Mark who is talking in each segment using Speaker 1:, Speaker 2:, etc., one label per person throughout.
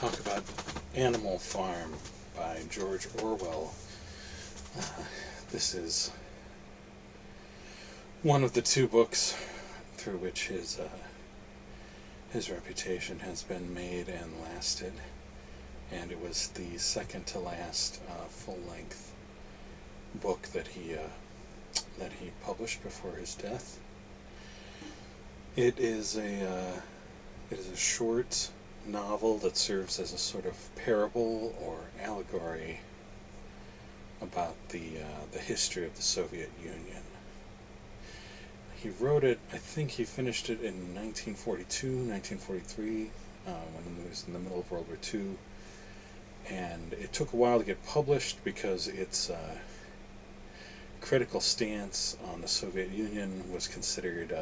Speaker 1: talk about Animal Farm by George Orwell. This is one of the two books through which his reputation has been made and lasted, and it was the second to last full-length book that he published before his death. It is a short novel that serves as a sort of parable or allegory about the history of the Soviet Union. He wrote it, I think he finished it in 1942, 1943, when he was in the middle of World War II, and it took a while to get published because its critical stance on the Soviet Union was considered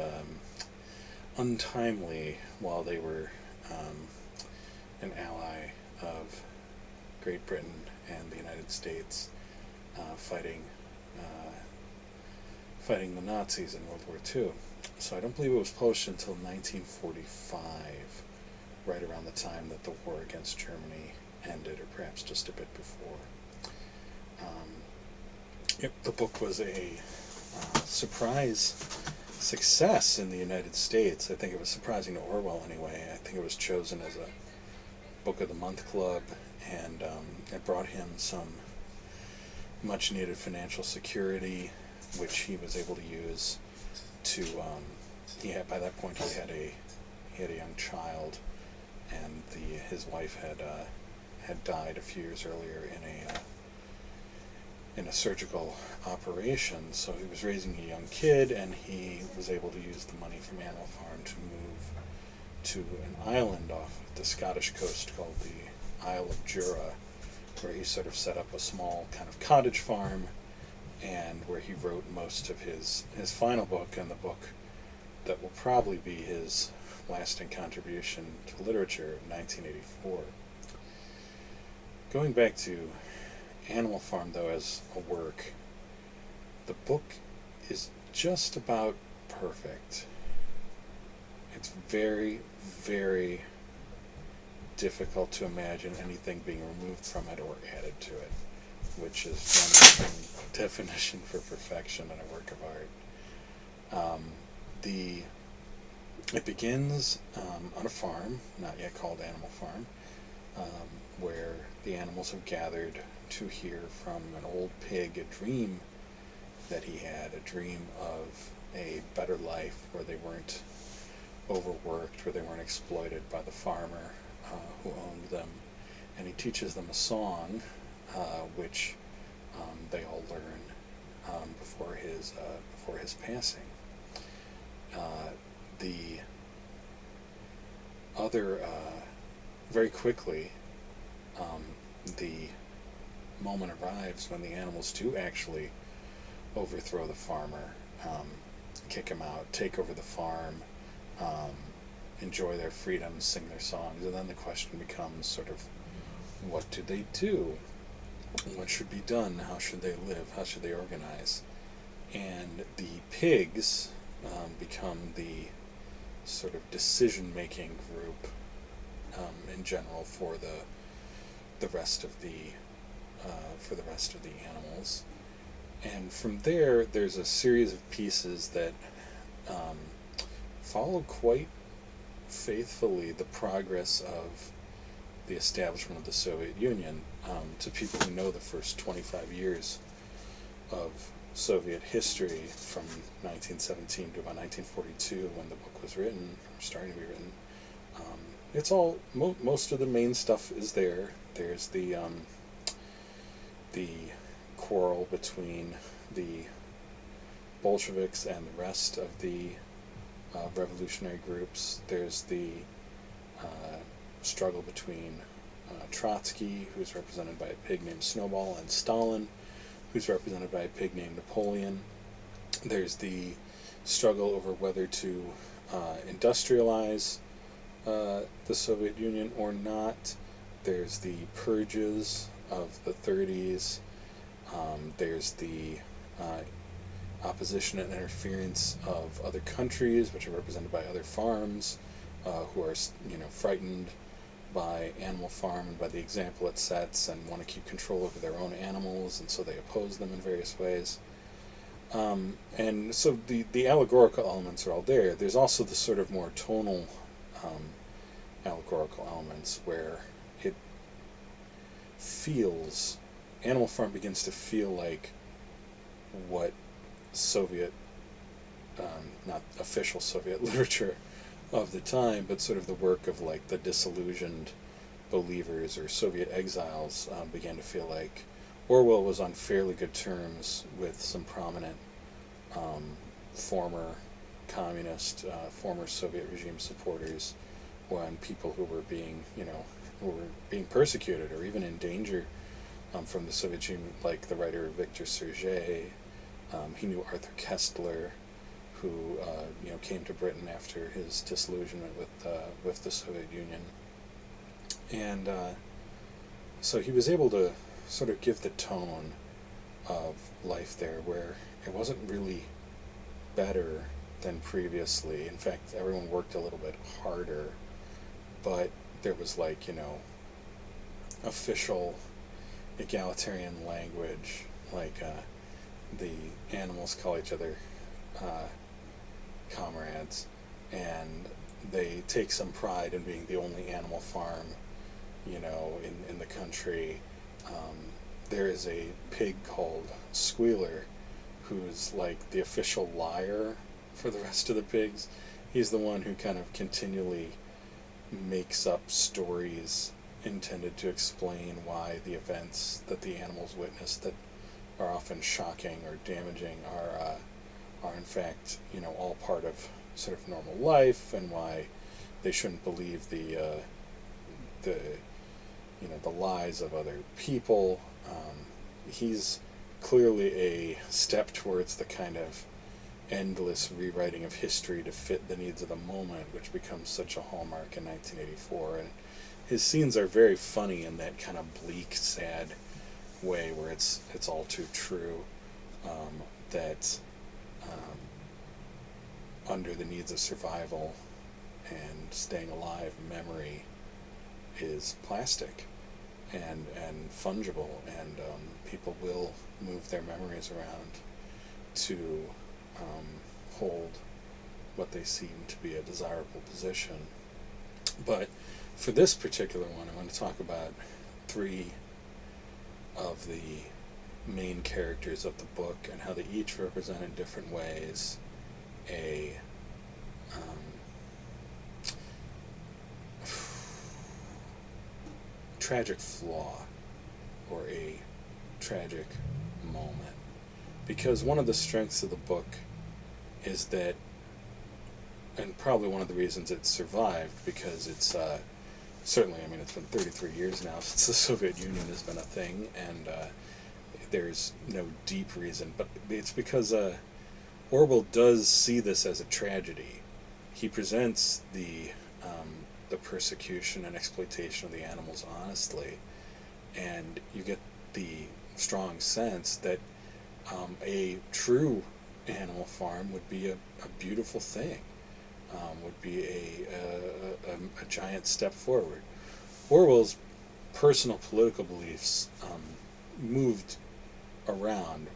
Speaker 1: untimely while they were an ally of Great Britain and the United States fighting the Nazis in World War II. So I don't believe it was published until 1945, right around the time that the war against Germany ended, or perhaps just a bit before. The book was a surprise success in the United States. I think it was surprising to Orwell anyway. I think it was chosen as a Book of the Month club, and it brought him some much needed financial security, which he was able to use to by that point he had a young child, and his wife had died a few years earlier in a surgical operation, so he was raising a young kid, and he was able to use the money from Animal Farm to move to an island off the Scottish coast called the Isle of Jura, where he sort of set up a small kind of cottage farm, and where he wrote most of his final book, and the book that will probably be his lasting contribution to literature, 1984. Going back to Animal Farm, though, as a work, the book is just about perfect. It's very, very difficult to imagine anything being removed from it or added to it, which is one definition for perfection in a work of art. It begins on a farm, not yet called Animal Farm, where the animals have gathered to hear from an old pig a dream that he had, a dream of a better life where they weren't overworked, where they weren't exploited by the farmer who owned them. And he teaches them a song, which they all learn before his passing. The other, very quickly, the moment arrives when the animals do actually overthrow the farmer, kick him out, take over the farm, enjoy their freedom, sing their songs, and then the question becomes sort of, what do they do? What should be done? How should they live? How should they organize? And the pigs become the sort of decision-making group in general for the rest of the animals. And from there, there's a series of pieces that follow quite faithfully the progress of the establishment of the Soviet Union. To people who know the first 25 years of Soviet history, from 1917 to about 1942, when the book was written, or starting to be written, it's all, most of the main stuff is there. There's the quarrel between the Bolsheviks and the rest of the revolutionary groups. There's the struggle between Trotsky, who's represented by a pig named Snowball, and Stalin, who's represented by a pig named Napoleon. There's the struggle over whether to industrialize the Soviet Union or not. There's the purges of the 30s. There's the opposition and interference of other countries, which are represented by other farms, who are, frightened by Animal Farm and by the example it sets, and want to keep control over their own animals, and so they oppose them in various ways. And so the allegorical elements are all there. There's also the sort of more tonal allegorical elements where it feels, Animal Farm begins to feel like what Soviet, not official Soviet literature of the time, but sort of the work of like the disillusioned believers or Soviet exiles began to feel like. Orwell was on fairly good terms with some prominent former communist, former Soviet regime supporters, when people who were being, who were being persecuted or even in danger from the Soviet Union, like the writer Victor Sergei. He knew Arthur Koestler, who came to Britain after his disillusionment with the Soviet Union, and so he was able to sort of give the tone of life there, where it wasn't really better than previously. In fact, everyone worked a little bit harder, but there was like, official egalitarian language, like the animals call each other comrades, and they take some pride in being the only animal farm, in the country. There is a pig called Squealer, who's like the official liar for the rest of the pigs. He's the one who kind of continually makes up stories intended to explain why the events that the animals witness, that are often shocking or damaging, are in fact, all part of sort of normal life, and why they shouldn't believe the lies of other people. He's clearly a step towards the kind of endless rewriting of history to fit the needs of the moment, which becomes such a hallmark in 1984. And his scenes are very funny in that kind of bleak, sad way, where it's all too true, that under the needs of survival and staying alive, memory is plastic and fungible, and people will move their memories around to hold what they seem to be a desirable position. But for this particular one, I want to talk about three of the main characters of the book and how they each represent in different ways a tragic flaw or a tragic moment. Because one of the strengths of the book is that, and probably one of the reasons it survived, because it's certainly, it's been 33 years now since the Soviet Union has been a thing, and there's no deep reason, but it's because Orwell does see this as a tragedy. He presents the persecution and exploitation of the animals honestly, and you get the strong sense that a true animal farm would be a beautiful thing, would be a giant step forward. Orwell's personal political beliefs moved around,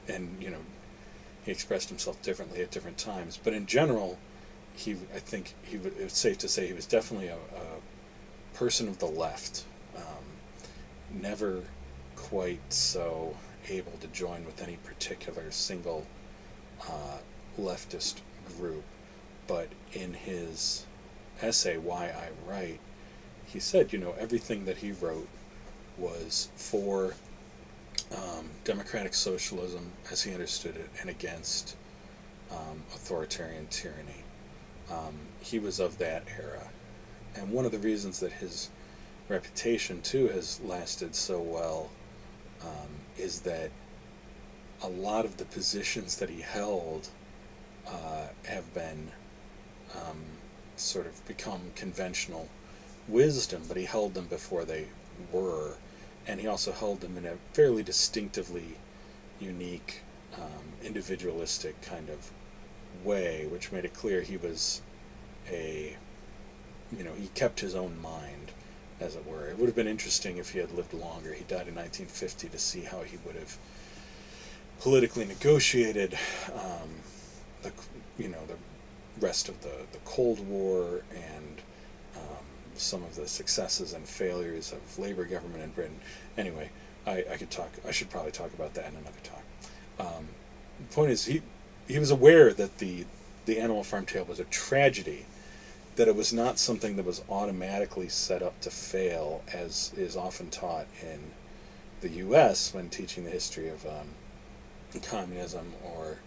Speaker 1: and he expressed himself differently at different times. But in general, I think it's safe to say he was definitely a person of the left, never quite so able to join with any particular single leftist group. But in his essay, Why I Write, he said, everything that he wrote was for democratic socialism as he understood it, and against authoritarian tyranny. He was of that era. And one of the reasons that his reputation, too, has lasted so well is that a lot of the positions that he held have been sort of become conventional wisdom, but he held them before they were. And he also held them in a fairly distinctively unique, individualistic kind of way, which made it clear he was a he kept his own mind, as it were. It would have been interesting if he had lived longer. He died in 1950, to see how he would have politically negotiated the the rest of the Cold War, and some of the successes and failures of Labour government in Britain. Anyway, I could talk. I should probably talk about that in another talk. The point is, he was aware that the Animal Farm tale was a tragedy, that it was not something that was automatically set up to fail, as is often taught in the U.S. when teaching the history of communism or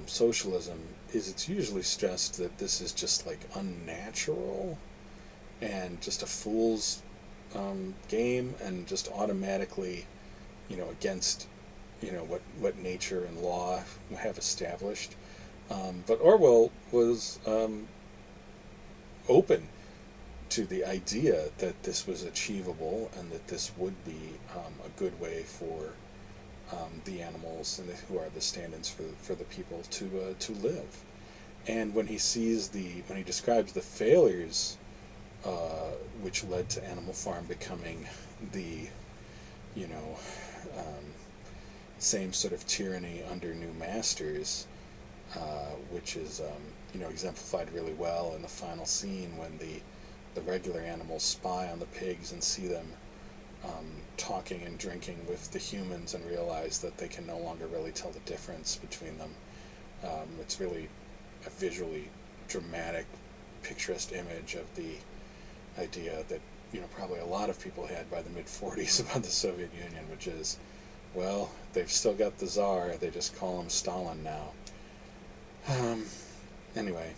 Speaker 1: socialism. It's usually stressed that this is just like unnatural and just a fool's game, and just automatically, against what nature and law have established. But Orwell was open to the idea that this was achievable, and that this would be a good way for the animals, and who are the stand-ins for the people, to live. And when he describes the failures which led to Animal Farm becoming the um, same sort of tyranny under new masters, which is exemplified really well in the final scene, when the regular animals spy on the pigs and see them talking and drinking with the humans, and realize that they can no longer really tell the difference between them. It's really a visually dramatic, picturesque image of the idea that probably a lot of people had by the mid-40s about the Soviet Union, which is, well, they've still got the Tsar, they just call him Stalin now. Anyway,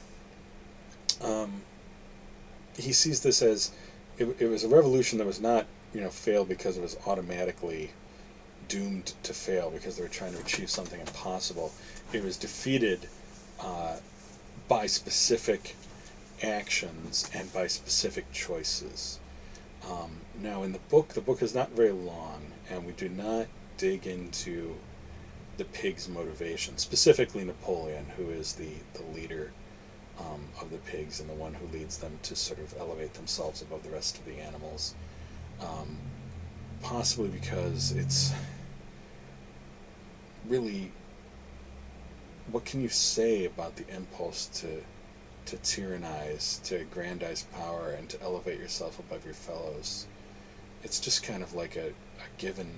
Speaker 1: he sees this as it was a revolution that was not failed because it was automatically doomed to fail because they were trying to achieve something impossible. It was defeated by specific actions and by specific choices. Now, in the book is not very long, and we do not dig into the pig's motivation, specifically Napoleon, who is the leader of the pigs, and the one who leads them to sort of elevate themselves above the rest of the animals. Possibly because it's really, what can you say about the impulse to tyrannize, to aggrandize power, and to elevate yourself above your fellows? It's just kind of like a given,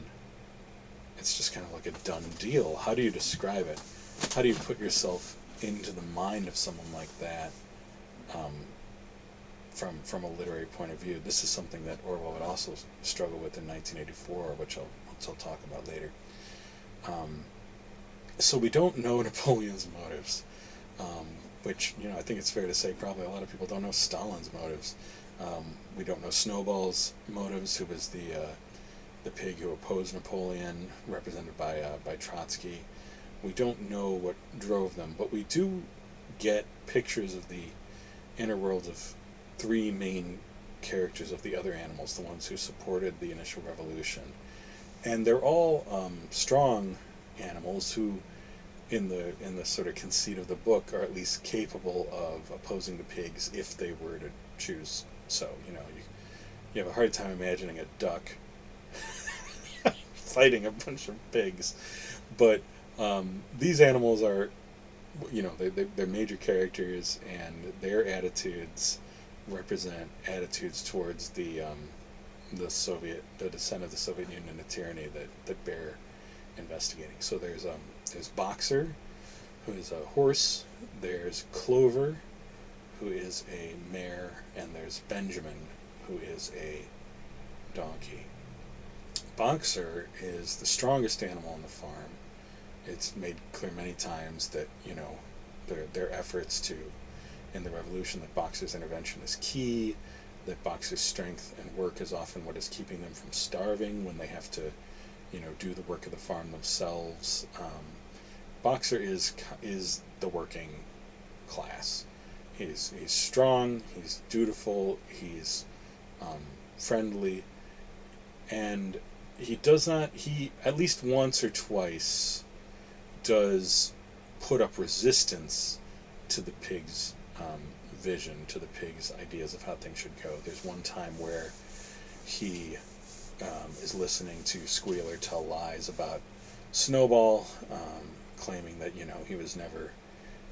Speaker 1: it's just kind of like a done deal. How do you describe it? How do you put yourself into the mind of someone like that, from a literary point of view? This is something that Orwell would also struggle with in 1984, which I'll talk about later. So we don't know Napoleon's motives, which I think it's fair to say probably a lot of people don't know Stalin's motives. We don't know Snowball's motives, who was the pig who opposed Napoleon, represented by Trotsky. We don't know what drove them, but we do get pictures of the inner worlds of three main characters of the other animals, the ones who supported the initial revolution. And they're all strong animals who, in the sort of conceit of the book, are at least capable of opposing the pigs if they were to choose so. You have a hard time imagining a duck fighting a bunch of pigs, but these animals are, they're major characters, and their attitudes represent attitudes towards the descent of the Soviet Union into tyranny that bear investigating. So there's Boxer, who is a horse. There's Clover, who is a mare, and there's Benjamin, who is a donkey. Boxer is the strongest animal on the farm. It's made clear many times that their efforts in the revolution, that Boxer's intervention is key, that Boxer's strength and work is often what is keeping them from starving when they have to do the work of the farm themselves. Boxer is the working class. He's strong, he's dutiful, he's friendly, and he at least once or twice does put up resistance to the pigs' vision to the pig's ideas of how things should go. There's one time where he is listening to Squealer tell lies about Snowball, claiming that, he was never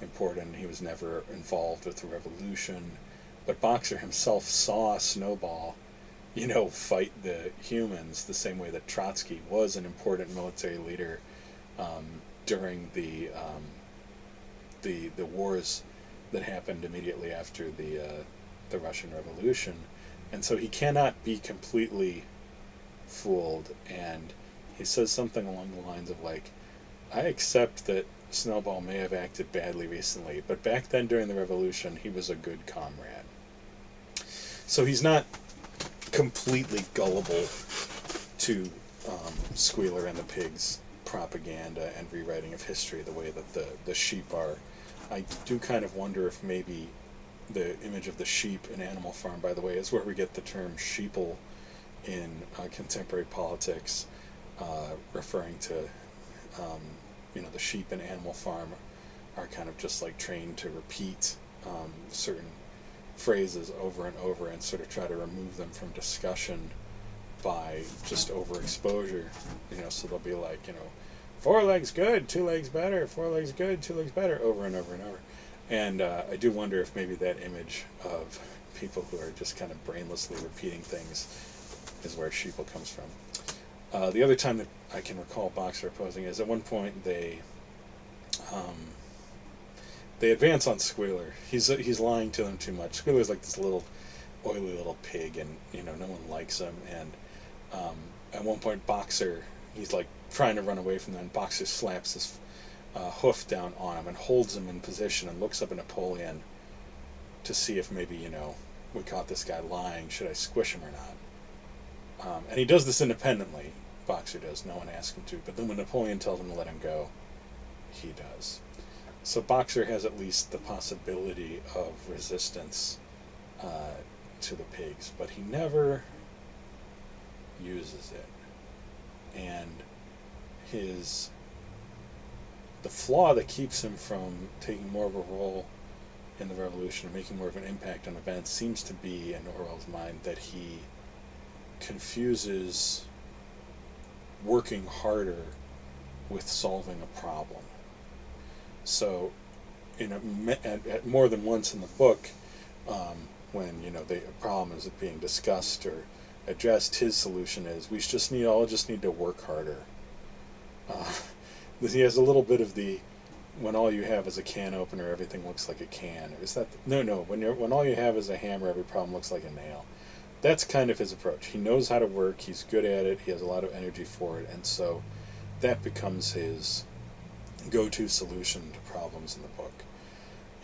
Speaker 1: important, he was never involved with the revolution. But Boxer himself saw Snowball, fight the humans the same way that Trotsky was an important military leader during the wars that happened immediately after the Russian Revolution, and so he cannot be completely fooled. And he says something along the lines of like, "I accept that Snowball may have acted badly recently, but back then during the Revolution, he was a good comrade." So he's not completely gullible to Squealer and the Pig's propaganda and rewriting of history the way that the sheep are. I do kind of wonder if maybe the image of the sheep in Animal Farm, by the way, is where we get the term sheeple in contemporary politics, referring to, the sheep in Animal Farm are kind of just like trained to repeat certain phrases over and over and sort of try to remove them from discussion by just overexposure. So they'll be like, 4 legs good, 2 legs better, 4 legs good, 2 legs better, over and over and over. And I do wonder if maybe that image of people who are just kind of brainlessly repeating things is where sheeple comes from. The other time that I can recall Boxer opposing is at one point they advance on Squealer. He's lying to them too much. Squealer's like this little oily little pig, and no one likes him. And at one point, Boxer, he's like trying to run away from them. Boxer slaps his hoof down on him and holds him in position and looks up at Napoleon to see if maybe we caught this guy lying. Should I squish him or not? And he does this independently. Boxer does. No one asks him to. But then when Napoleon tells him to let him go, he does. So Boxer has at least the possibility of resistance to the pigs, but he never uses it. And the flaw that keeps him from taking more of a role in the revolution and making more of an impact on events seems to be, in Orwell's mind, that he confuses working harder with solving a problem. So, at more than once in the book, when the problem is being discussed or addressed, his solution is we all just need to work harder. He has a little bit of when all you have is a can opener, everything looks like a can. Is that no? When all you have is a hammer, every problem looks like a nail. That's kind of his approach. He knows how to work. He's good at it. He has a lot of energy for it, and so that becomes his go-to solution to problems in the book.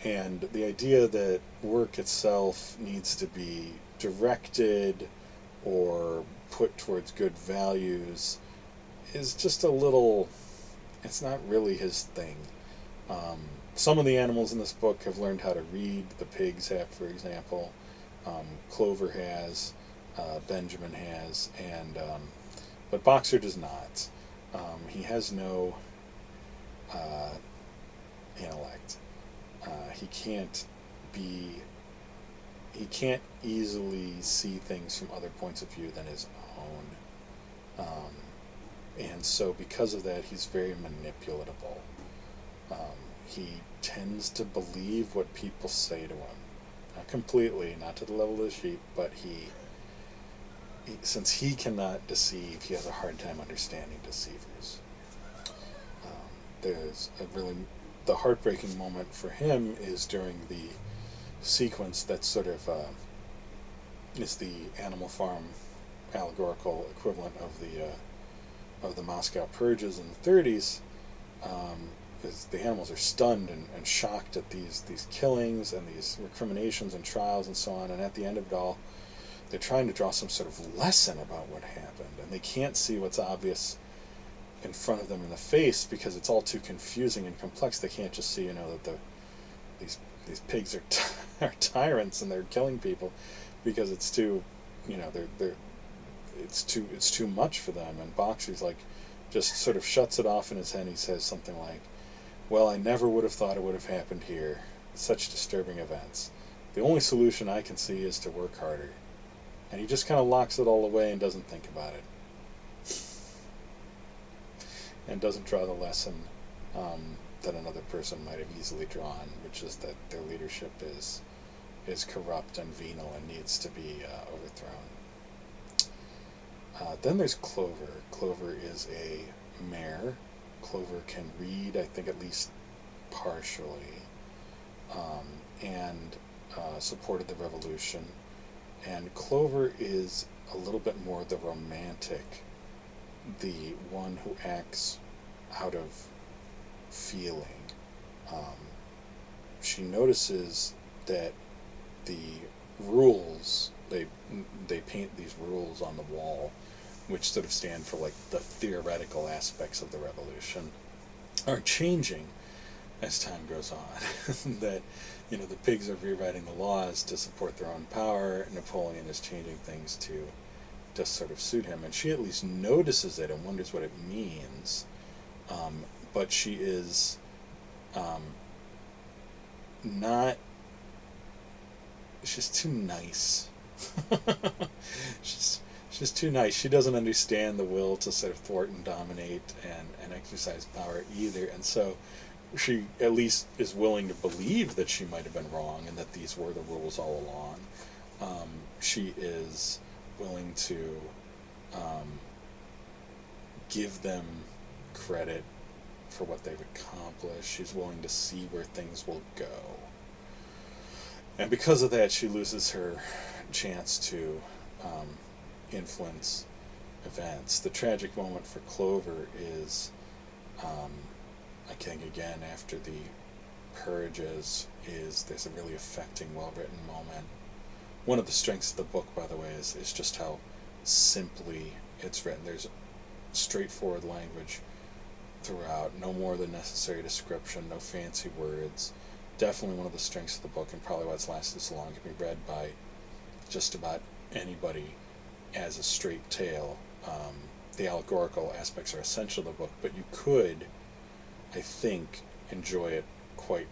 Speaker 1: And the idea that work itself needs to be directed or put towards good values is just it's not really his thing. Some of the animals in this book have learned how to read. The pigs have, for example. Clover has. Benjamin has. But Boxer does not. He has no intellect. He can't easily see things from other points of view than his own. And so because of that, he's very manipulatable. He tends to believe what people say to him. Not completely, not to the level of the sheep, but since he cannot deceive, he has a hard time understanding deceivers. There's the heartbreaking moment for him is during the sequence that sort of is the Animal Farm allegorical equivalent of the Moscow purges in the 30s. The animals are stunned and shocked at these killings and these recriminations and trials and so on, and at the end of it all, they're trying to draw some sort of lesson about what happened, and they can't see what's obvious in front of them in the face because it's all too confusing and complex. They can't just see, that these pigs are tyrants and they're killing people because it's too, it's too much for them. And Boxer's like, just sort of shuts it off in his head. And he says something like, "Well, I never would have thought it would have happened here. Such disturbing events. the only solution I can see is to work harder. And he just kind of locks it all away and doesn't think about it. And doesn't draw the lesson that another person might have easily drawn, which is that their leadership is corrupt and venal and needs to be overthrown. Then there's Clover. Clover is a mare. Clover can read, I think, at least partially, and supported the revolution. And Clover is a little bit more the romantic, the one who acts out of feeling. She notices that the rules, they paint these rules on the wall, which sort of stand for like the theoretical aspects of the revolution, are changing as time goes on. That, the pigs are rewriting the laws to support their own power. Napoleon is changing things to just sort of suit him, and she at least notices it and wonders what it means. But she is not. She's too nice. She's too nice. She doesn't understand the will to sort of thwart and dominate and exercise power either, and so she at least is willing to believe that she might have been wrong and that these were the rules all along. She is willing to give them credit for what they've accomplished. She's willing to see where things will go. And because of that, she loses her chance to influence events. The tragic moment for Clover is, I think, again, after the purges, there's a really affecting, well-written moment. One of the strengths of the book, by the way, is just how simply it's written. There's straightforward language throughout, no more than necessary description, no fancy words. Definitely one of the strengths of the book, and probably why it's lasted so long. It can be read by just about anybody as a straight tale. The allegorical aspects are essential to the book, but you could, I think, enjoy it quite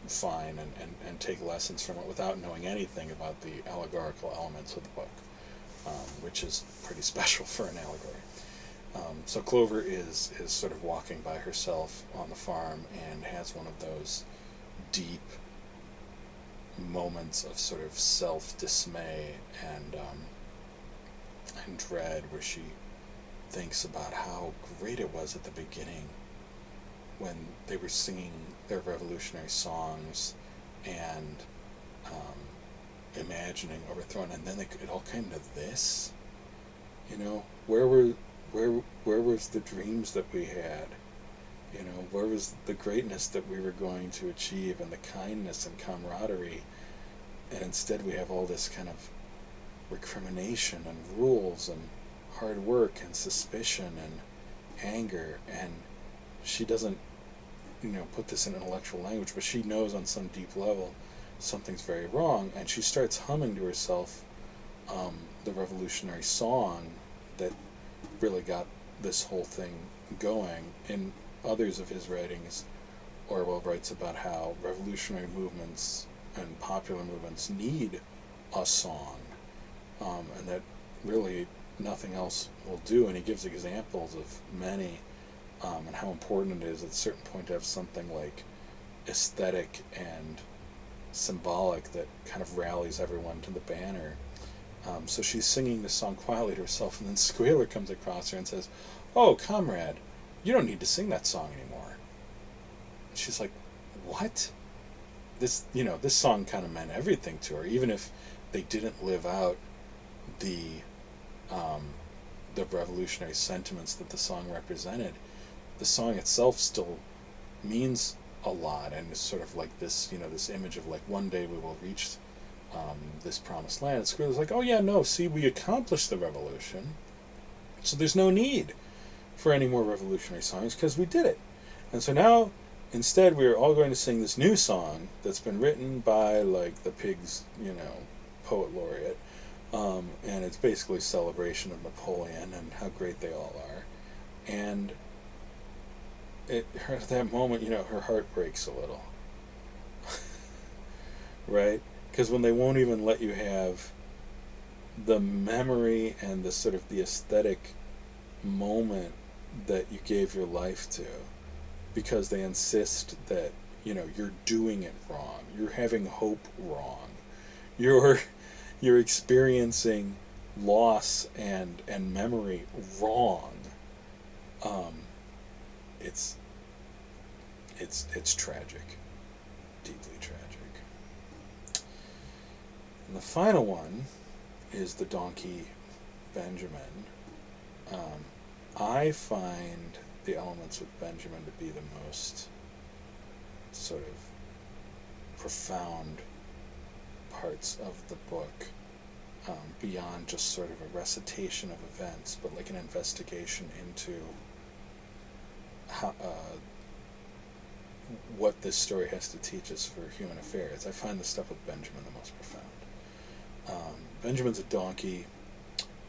Speaker 1: fine and take lessons from it without knowing anything about the allegorical elements of the book, which is pretty special for an allegory. So Clover is sort of walking by herself on the farm and has one of those deep moments of sort of self-dismay and dread, where she thinks about how great it was at the beginning when they were singing their revolutionary songs and imagining overthrowing, and then it all came to this. Where was the dreams that we had? Where was the greatness that we were going to achieve, and the kindness and camaraderie? And instead we have all this kind of recrimination and rules and hard work and suspicion and anger. And she doesn't, put this in intellectual language, but she knows on some deep level something's very wrong, and she starts humming to herself the revolutionary song that really got this whole thing going. In others of his writings, Orwell writes about how revolutionary movements and popular movements need a song, and that really nothing else will do. And he gives examples of many, and how important it is at a certain point to have something like aesthetic and symbolic that kind of rallies everyone to the banner. So she's singing this song quietly to herself, and then Squealer comes across her and says, "Oh, comrade, you don't need to sing that song anymore." And she's like, "What?" This song kind of meant everything to her, even if they didn't live out the revolutionary sentiments that the song represented. The song itself still means a lot, and it's sort of like this, this image of like, one day we will reach this promised land. And Squealer's like, "Oh yeah, no, see, we accomplished the revolution, so there's no need for any more revolutionary songs because we did it. And so now, instead, we're all going to sing this new song that's been written by, like, the Pigs, poet laureate, and it's basically a celebration of Napoleon and how great they all are." And at that moment, her heart breaks a little, right? Because when they won't even let you have the memory and the sort of the aesthetic moment that you gave your life to, because they insist that, you're doing it wrong, you're having hope wrong, you're you're experiencing loss and memory wrong. um, it's it's tragic, deeply tragic. And the final one is the donkey Benjamin. um, I find the elements with Benjamin to be the most sort of profound parts of the book, beyond just sort of a recitation of events, but like an investigation into how, what this story has to teach us for human affairs. I find the stuff with Benjamin the most profound. Benjamin's a donkey.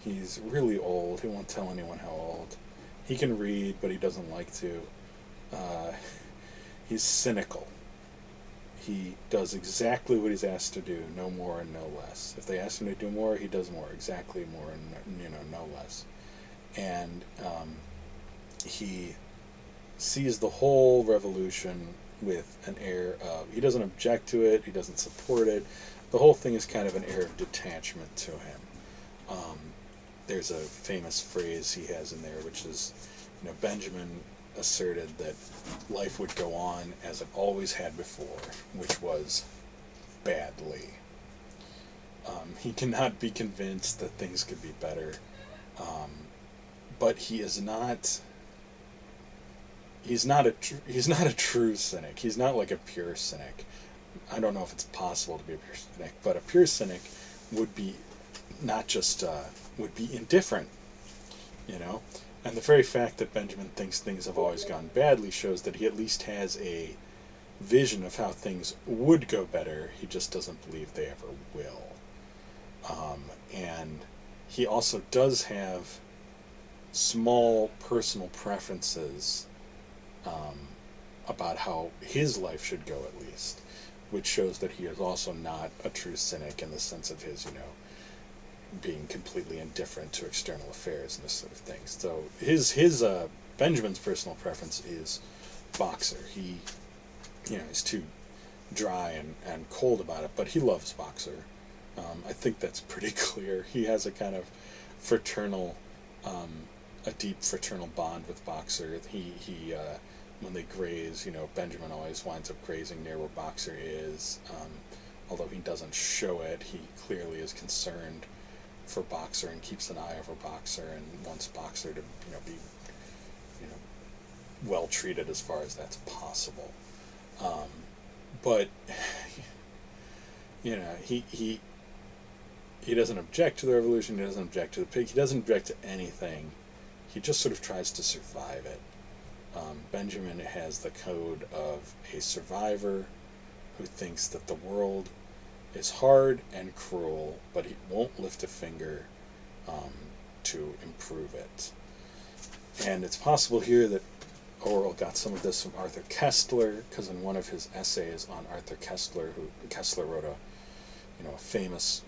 Speaker 1: He's really old. He won't tell anyone how old. He can read, but he doesn't like to. Uh, he's cynical. He does exactly what he's asked to do, no more and no less. If they ask him to do more, he does more, exactly more, and no less. And he sees the whole revolution with an air of, he doesn't object to it, he doesn't support it. The whole thing is kind of an air of detachment to him. Um, there's a famous phrase he has in there, which is, Benjamin asserted that life would go on as it always had before, which was badly. He cannot be convinced that things could be better, but he is not. He's not a true cynic. He's not like a pure cynic. I don't know if it's possible to be a pure cynic, but a pure cynic would be not just would be indifferent, you know. And the very fact that Benjamin thinks things have always gone badly shows that he at least has a vision of how things would go better. He just doesn't believe they ever will. And he also does have small personal preferences about how his life should go, at least, which shows that he is also not a true cynic in the sense of his, being completely indifferent to external affairs and this sort of thing. So his Benjamin's personal preference is Boxer. He's too dry and cold about it, but he loves Boxer. I think that's pretty clear. He has a kind of fraternal, a deep fraternal bond with Boxer. He when they graze, Benjamin always winds up grazing near where Boxer is. Although he doesn't show it, he clearly is concerned for Boxer and keeps an eye over Boxer and wants Boxer to, be, well treated as far as that's possible. But he doesn't object to the revolution. He doesn't object to the pig. He doesn't object to anything. He just sort of tries to survive it. Benjamin has the code of a survivor who thinks that the world is hard and cruel, but he won't lift a finger to improve it. And it's possible here that Orwell got some of this from Arthur Koestler, because in one of his essays on Arthur Koestler, Koestler wrote a famous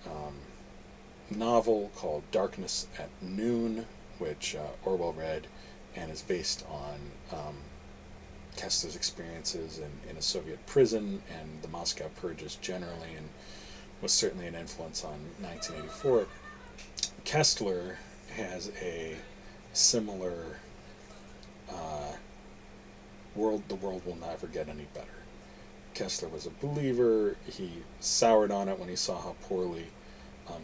Speaker 1: novel called Darkness at Noon, which Orwell read, and is based on Koestler's experiences in a Soviet prison and the Moscow purges generally, and was certainly an influence on 1984. Koestler has a similar the world will never get any better. Koestler was a believer. He soured on it when he saw how poorly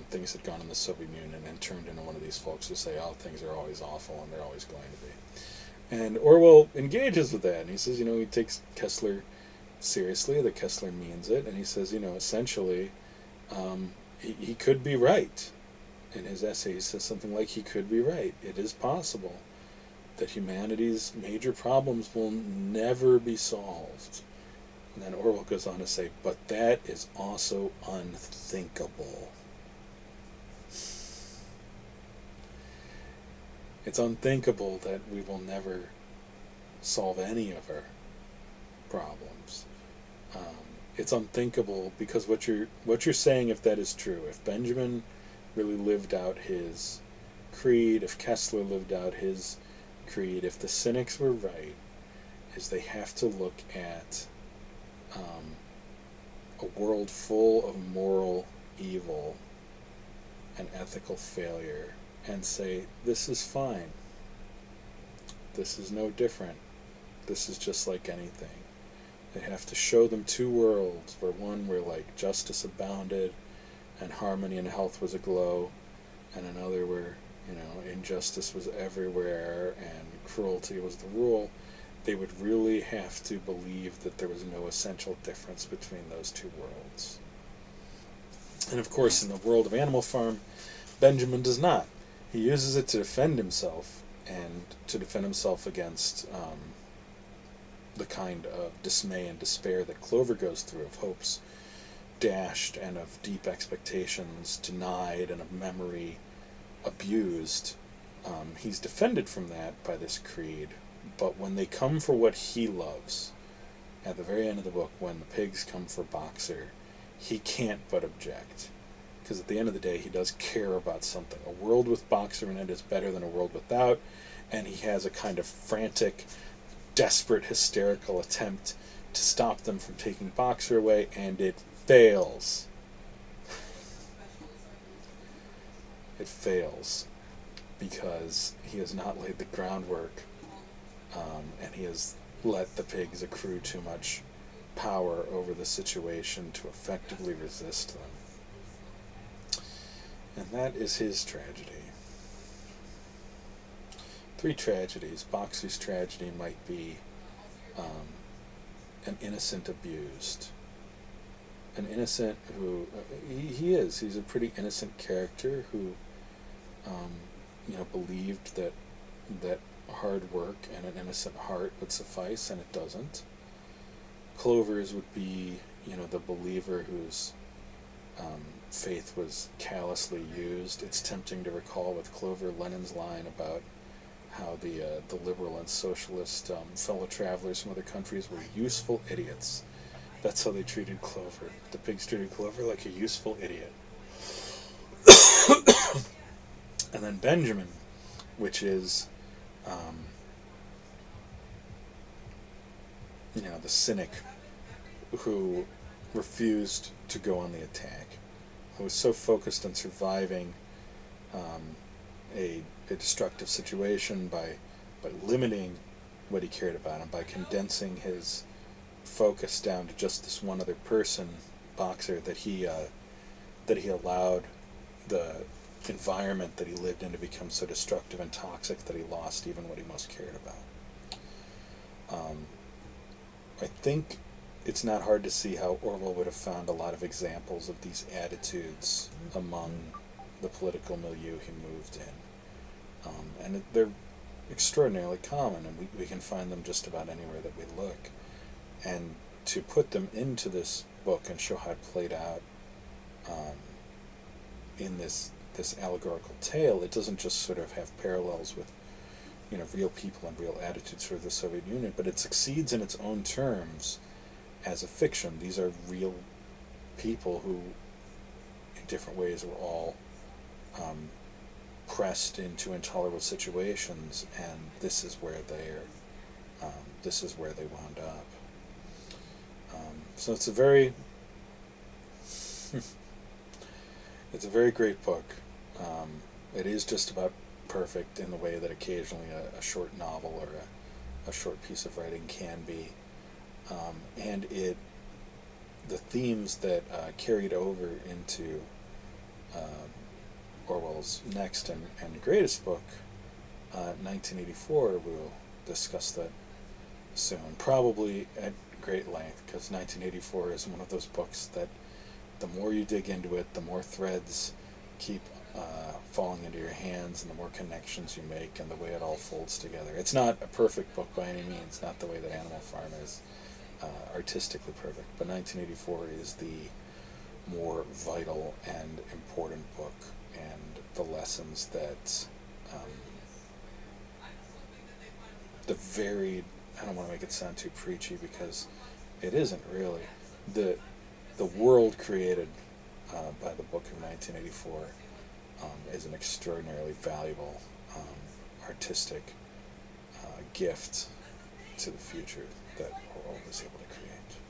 Speaker 1: things had gone in the Soviet Union, and turned into one of these folks who say, oh, things are always awful and they're always going to be. And Orwell engages with that, and he says, he takes Koestler seriously, that Koestler means it, and he says, essentially, he could be right. In his essay, he says something like, he could be right. It is possible that humanity's major problems will never be solved. And then Orwell goes on to say, but that is also unthinkable. It's unthinkable that we will never solve any of our problems. it's unthinkable, because what you're saying, if that is true, if Benjamin really lived out his creed, if Kessler lived out his creed, if the cynics were right, is they have to look at a world full of moral evil and ethical failure and say, this is fine. This is no different. This is just like anything. They have to show them two worlds, where one where like justice abounded and harmony and health was aglow, and another where, injustice was everywhere and cruelty was the rule. They would really have to believe that there was no essential difference between those two worlds. And of course, in the world of Animal Farm, Benjamin does not. He uses it to defend himself, and to defend himself against the kind of dismay and despair that Clover goes through, of hopes dashed and of deep expectations denied and of memory abused. He's defended from that by this creed, but when they come for what he loves, at the very end of the book, when the pigs come for Boxer, he can't but object. Because at the end of the day, he does care about something. A world with Boxer in it is better than a world without, and he has a kind of frantic, desperate, hysterical attempt to stop them from taking Boxer away, and it fails. It fails because he has not laid the groundwork, and he has let the pigs accrue too much power over the situation to effectively resist them. And that is his tragedy. 3 tragedies. Boxer's tragedy might be an innocent abused. An innocent who... he is. He's a pretty innocent character who, believed that hard work and an innocent heart would suffice, and it doesn't. Clover's would be, the believer whose faith was callously used. It's tempting to recall with Clover Lennon's line about how the liberal and socialist fellow travelers from other countries were useful idiots. That's how they treated Clover. The pigs treated Clover like a useful idiot. And then Benjamin, which is, the cynic who refused to go on the attack, who was so focused on surviving a destructive situation by limiting what he cared about and by condensing his focus down to just this one other person, Boxer, that he allowed the environment that he lived in to become so destructive and toxic that he lost even what he most cared about. I think it's not hard to see how Orwell would have found a lot of examples of these attitudes among the political milieu he moved in. And they're extraordinarily common, and we can find them just about anywhere that we look. And to put them into this book and show how it played out in this allegorical tale, it doesn't just sort of have parallels with real people and real attitudes for the Soviet Union, but it succeeds in its own terms as a fiction. These are real people who, in different ways, were all pressed into intolerable situations, and this is where they wound up. So it's a very great book. It is just about perfect in the way that occasionally a short novel or a short piece of writing can be, and the themes that carried over into Orwell's next and greatest book, 1984. We'll discuss that soon, probably at great length, because 1984 is one of those books that the more you dig into it, the more threads keep falling into your hands, and the more connections you make, and the way it all folds together. It's not a perfect book by any means, not the way that Animal Farm is artistically perfect, but 1984 is the more vital and important book, and the lessons that the varied, I don't want to make it sound too preachy because it isn't really, the the world created by the book of 1984 is an extraordinarily valuable artistic gift to the future that Orwell was able to create.